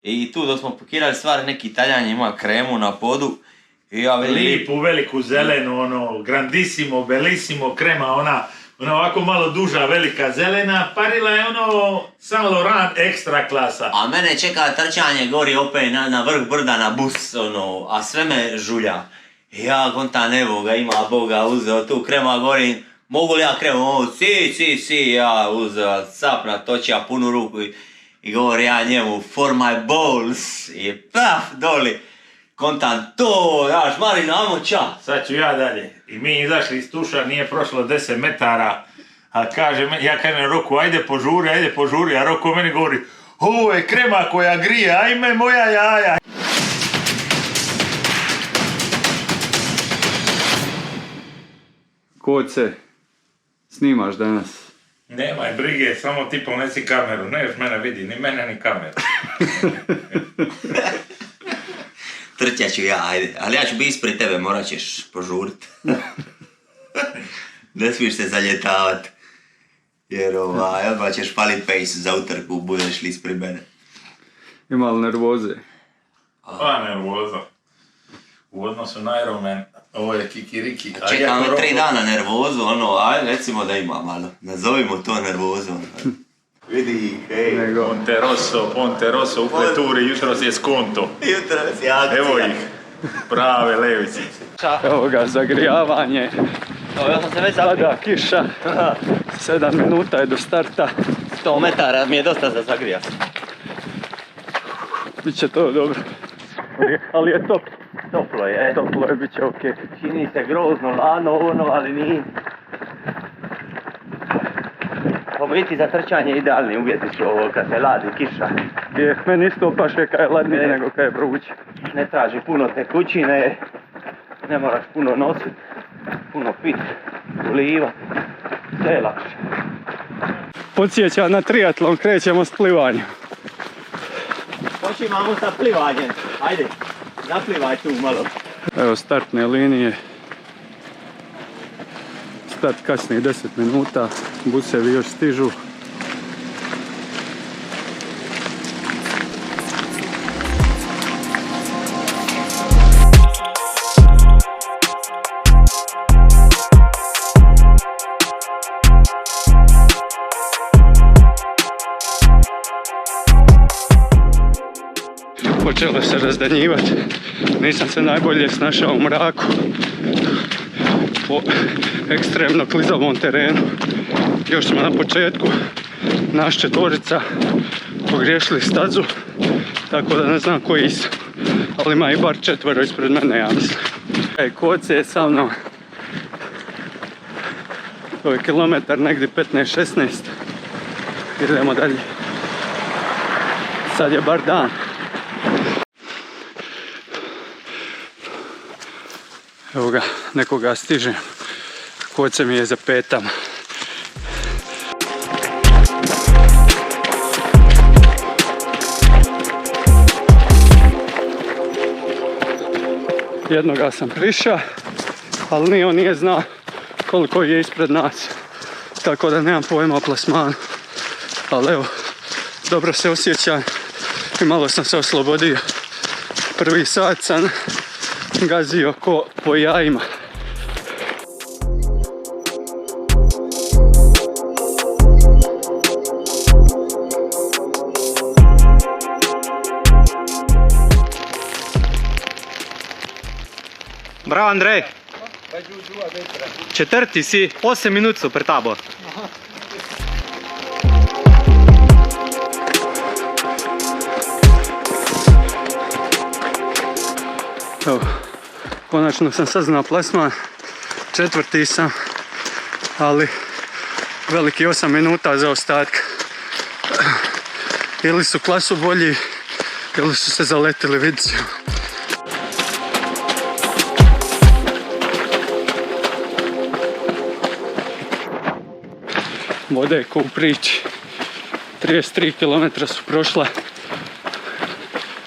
I tu dok smo pakirali stvari, neki Italijan ima kremu na podu. I ja vidim... Lipu, veliku, zelenu, grandissimo, bellissimo, krema, ona ovako malo duža, velika zelena, parila je Saint Laurent ekstra klasa. A mene čeka trčanje gori opet na vrh brda na bus, a sve me žulja. I ja kontam, evo ga, ima Boga, uzeo tu krema, govorim, mogu li ja kremu? Si, ja uzeo, cap natočija punu ruku i govori ja njemu, for my balls, i paf, doli. Kontam, to, ja šmarino, ajmo ča. Sad ću ja dalje. I mi izašli iz tuša, nije prošlo 10 metara, a ja kažem Roku, ajde požuri, a Roko meni govori, ovo je krema koja grije, ajme moja jaja. Koce, snimaš danas? Nemaj brige, samo ti ponesi kameru, ne još mene vidi, ni mene ni kameru. Trčat ću ja, ajde, ali ja ću biti ispred tebe, morat ćeš požurit. Ne smiješ se zaljetavat, jer odmah ćeš falit pace za utrku, budeš li ispred mene. Ima li nervoze? Pa nervoza. U odnosu na Ironman, ovo je kikiriki. Čekam me 3 dana nervozu, ajde recimo da ima malo, nazovimo to nervozu. Vidi, hej. Ponte Rosso u Kleturi, jutros je skonto. Jutros je akcija. Evo ih, prave levici. Evo ga, zagrijavanje. Ja sam se već zagrijao. Pada kiša, 7 minuta je do starta. 100 metara mi je dosta za zagrijat. Biće to dobro. Ali je top. Toplo je. Toplo je, bit će okej. Čini se grozno, lano, ali nije. Po biti za trčanje idealni uvjeti su ovo kad se ladi kiša. Meni isto paše kad je ladnije nego kad je vruće. Ne traži puno tekućine, ne moraš puno nositi, puno pit, ulivat, sve je lakše. Podsjeća na triatlon, krećemo s plivanjem. Počimamo sa plivanjem, ajde, zaplivaj tu malo. Evo startne linije. Start kasnije 10 minuta, busevi još stižu. Počelo se razdanjivati, nisam se najbolje snašao u mraku po ekstremno klizavom terenu. Još smo na početku, naš četvorica pogriješili stazu, tako da ne znam koji sam, ali ima i bar 4 ispred mene, ja mislim. Koce je sa mnom, to je kilometar negdje 15-16, idemo dalje. Sad je bar dan. Evo ga, nekoga stižem. Koce mi je za petama. Jednoga sam prišao, ali ni on nije znao koliko je ispred nas. Tako da nemam pojma o plasmanu. Ali evo, dobro se osjećam i malo sam se oslobodio. Prvi sat sam gazio ko po jajima. Bravo Andrej! 4. si, 8 minut so pred tabo. Evo, konačno sam saznao plasman, 4. sam, ali veliki 8 minuta za ostatka. Ili su klasu bolji, ili su se zaletili, vidit ćemo. Voda je ko u priči, 33 km su prošla,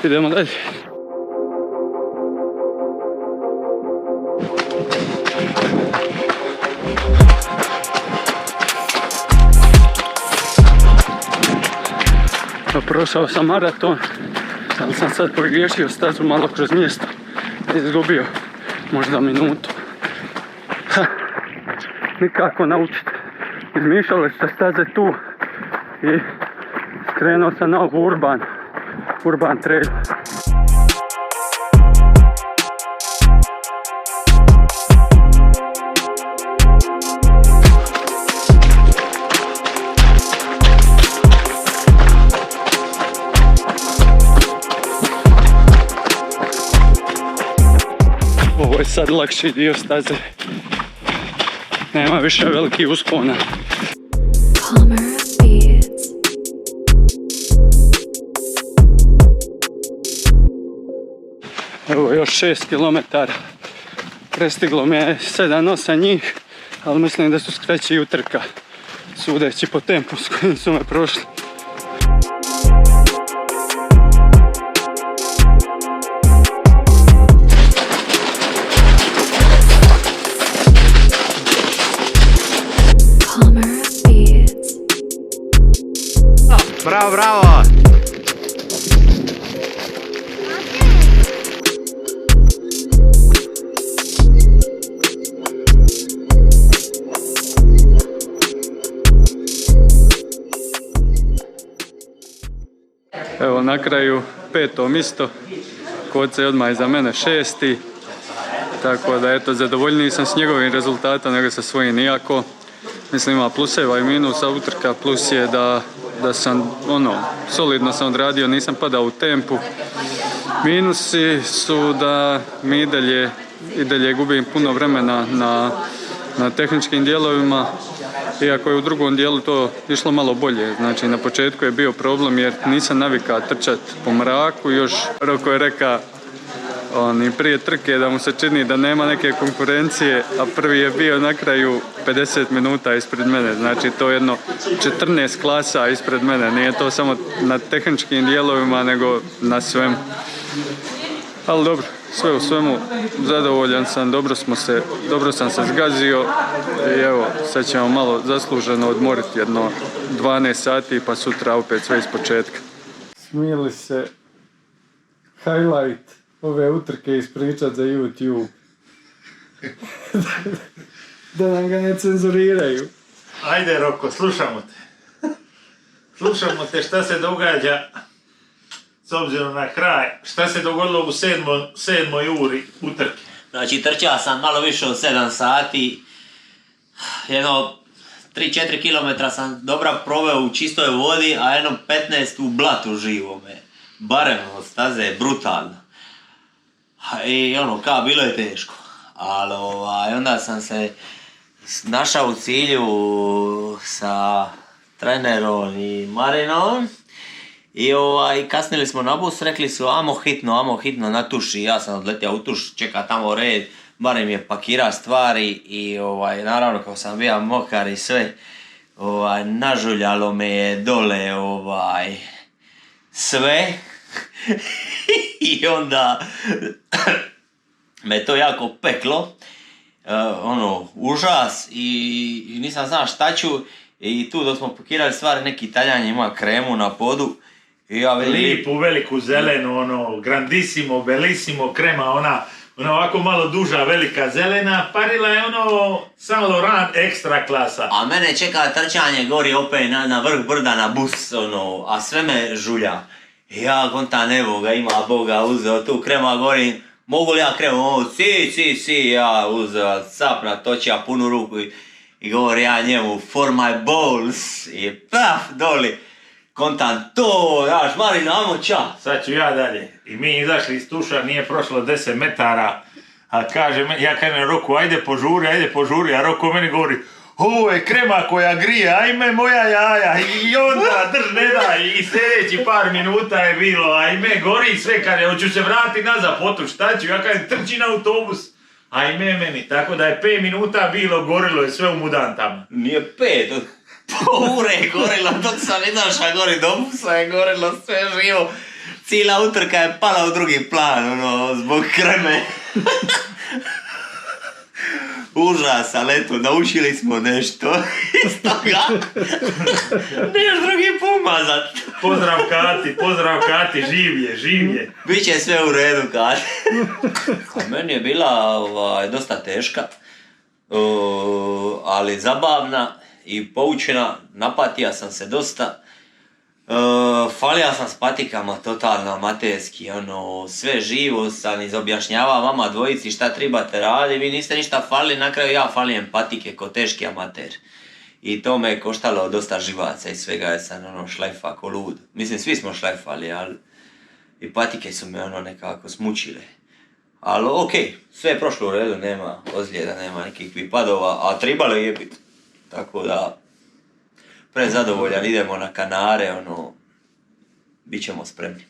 idemo dalje. Prošao sam maraton Ali sam sad pogriješio stazu malo kroz mjesto. Izgubio možda minutu. Nikako naučiti. Izmišljale se staze tu i skrenuo sam na ovu urban trail. Ovo je sad lakši dio staze. Nema više velikih uspona. Evo još 6 km. Prestiglo me je 7-8 njih, ali mislim da su skraći utrka, sudeći po tempu s kojim su me prošli. Bravo, bravo! Evo na kraju 5. mjesto, Koce je odmah iza mene 6. Tako da eto, zadovoljniji sam s njegovim rezultatom nego sa svojim nijako. Mislim ima pluseva i minusa utrka, plus je da sam solidno sam odradio, nisam padao u tempu. Minusi su da mi i dalje gubim puno vremena na tehničkim dijelovima, iako je u drugom dijelu to išlo malo bolje. Znači na početku je bio problem jer nisam navikao trčati po mraku, još Roko je rekao prije trke da mu se čini da nema neke konkurencije, a prvi je bio na kraju 50 minuta ispred mene, znači to je jedno 14 klasa ispred mene, nije to samo na tehničkim dijelovima nego na svemu. Ali dobro, sve u svemu zadovoljan sam, dobro sam se zgazio i evo sad ćemo malo zasluženo odmoriti jedno 12 sati pa sutra opet sve iz početka. Smijeli se highlight ove utrke ispričat za YouTube. Da nam ga ne cenzuriraju. Ajde Roko, slušamo te. Slušamo te šta se događa s obzirom na kraj. Šta se dogodilo u 7. uri utrke? Znači trčao sam malo više od 7 sati. Jedno 3-4 km sam dobro proveo u čistoj vodi, a jedno 15 u blatu živome. Barem od staze, brutalno. I kao bilo je teško. Ali onda sam se našao u cilju sa trenerom i Marinom. I kasnili smo na bus, rekli su amo hitno na tuši. Ja sam odletio u tuš, čeka tamo red. Marin je pakirao stvari i naravno kao sam bio mokar i sve, nažuljalo me je dole sve. I onda me to jako peklo, užas i nisam znao šta ću. I tu dok smo pakirali stvari, neki Italijan ima kremu na podu. I ja lipu, veliku zelenu, grandissimo, bellissimo krema, ona ovako malo duža, velika zelena, parila je Saint Laurent ekstra klasa. A mene čeka trčanje gori opet na vrh brda na bus, a sve me žulja. I ja kontam, evo ga, ima Boga, uzeo tu krema, govorim, mogu li ja kremu, si, ja uzeo cap natočio punu ruku i govori ja njemu, for my balls, i paf, doli. Kontam to, daš Marina, amo ča. Sad ću ja dalje. I mi izašli iz tuša, nije prošlo 10 metara. A ja kažem Roku, ajde požuri, a Roko meni govori, ovo je krema koja grije, ajme moja jaja. I onda ne da, i sljedeći par minuta je bilo, ajme gori sve, kaže, hoću se vratiti nazad, potom šta ću, ja kažem, trči na autobus. Ajme meni, tako da je 5 minuta bilo, gorilo je sve u mudantama. Nije 5, pol ure je gorilo, dok sam izašao gori do busa je gorilo sve živo. Cijela utrka je pala u drugi plan, zbog kreme. Užas, ali eto, naučili smo nešto iz toga. Neš drugi pomazat. Pozdrav Kati, živ je. Biće sve u redu, kad. Meni je bila dosta teška, ali zabavna i poučena. Napatija sam se dosta. Falija sam s patikama totalno amaterski, sve živo sam izobjašnjavao vama dvojici šta trebate raditi, vi niste ništa falili, na kraju ja falijem patike ko teški amater. I to me je koštalo dosta živaca i svega, jer sam šlajfa ko lud. Mislim, svi smo šlajfali, ali i patike su me nekako smučile. Ali okej, sve je prošlo u redu, nema ozljeda, nema nekih padova, a trebalo je biti. Tako da, prezadovoljan, idemo na Kanare, bit ćemo spremni.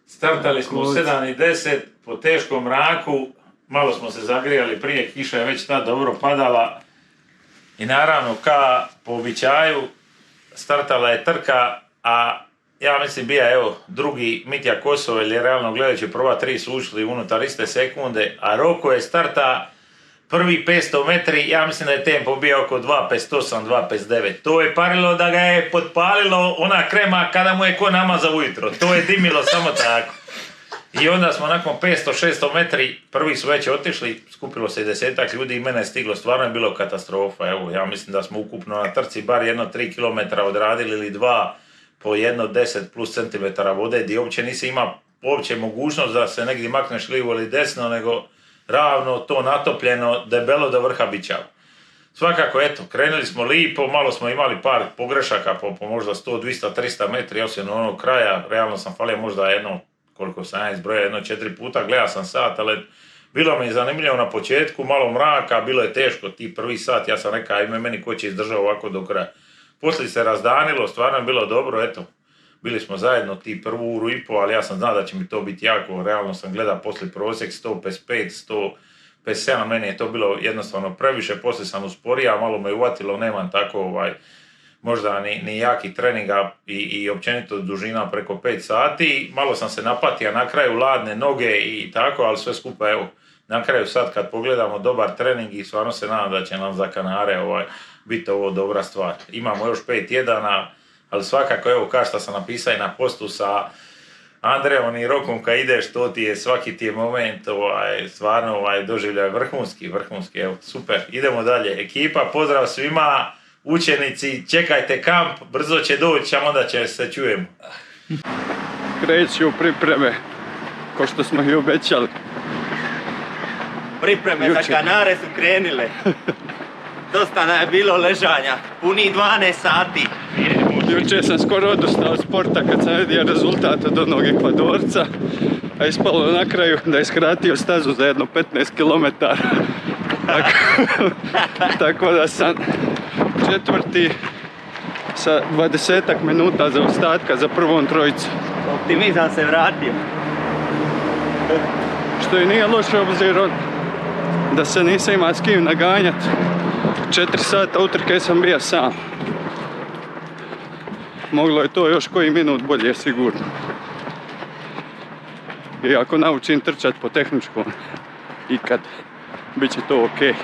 Startali smo u 7:10 po teškom mraku, malo smo se zagrijali prije, kiša je već tad dobro padala. I naravno, ka po običaju, startala je trka, a ja mislim bija drugi Mitja Kosovo, ili realno gledajući prva 3 su ušli unutar iste sekunde, a Roko je starta prvi 500 metri, ja mislim da je tempo bio oko 2.58, 2.59. To je parilo da ga je potpalilo ona krema kada mu je ko namazao ujutro. To je dimilo samo tako. I onda smo nakon 500-600 metri, prvi su već otišli, skupilo se 10-ak ljudi i mene je stiglo, stvarno je bilo katastrofa. Evo, ja mislim da smo ukupno na trci bar 3 km odradili ili 2 po 10 plus centimetara vode, gdje uopće nisi ima uopće mogućnost da se negdje makneš lijevo ili desno, nego ravno to natopljeno, debelo do vrha bićava. Svakako, krenuli smo lipo, malo smo imali par pogrešaka po možda 100, 200, 300 metri, osim onog kraja, realno sam falio možda koliko sam ja izbrojao, 4 puta, gledao sam sat, ali bilo mi je zanimljivo na početku, malo mraka, bilo je teško, ti prvi sat, ja sam rekao, ajme meni ko će izdržati ovako do kraja. Poslije se razdanilo, stvarno je bilo dobro, bili smo zajedno ti prvu uru i pol, ali ja sam znao da će mi to biti jako, realno sam gledao poslije prosjek 155, 157, meni je to bilo jednostavno previše, poslije sam usporio, malo me uvatilo, nemam tako možda ni jaki treninga i općenito dužina preko 5 sati, malo sam se napatio na kraju, ladne noge i tako, ali sve skupa na kraju sad kad pogledamo dobar trening i stvarno se nadam da će nam za Kanare biti ovo dobra stvar. Imamo još 5 tjedana, ali svakako kao što sam napisao i na postu sa Andrejom i Rokom kad ideš, to ti je svaki ti je moment, stvarno doživljaj vrhunski, super, idemo dalje. Ekipa, pozdrav svima, učenici, čekajte kamp, brzo će doći, a onda će se čujemo. Kreću pripreme, ko što smo i obećali. Pripreme za Kanare su krenile. Dosta nam je bilo ležanja, puni 12 sati. Jučer sam skoro odustao od sporta kad sam vidio rezultat od onog Ekvadorca, a ispalo na kraju da je skratio stazu za jedno 15 km. Tako da sam četvrti sa 20 minuta za ostatka za prvom trojicu. Optimizam se vratio. Što i nije loše obzirom da se nisam imao s kim naganjat. 4 sata utrke sam bio sam. Moglo je to još koji minut bolje sigurno. I ako naučim trčat po tehničkom ikad, bit će to ok.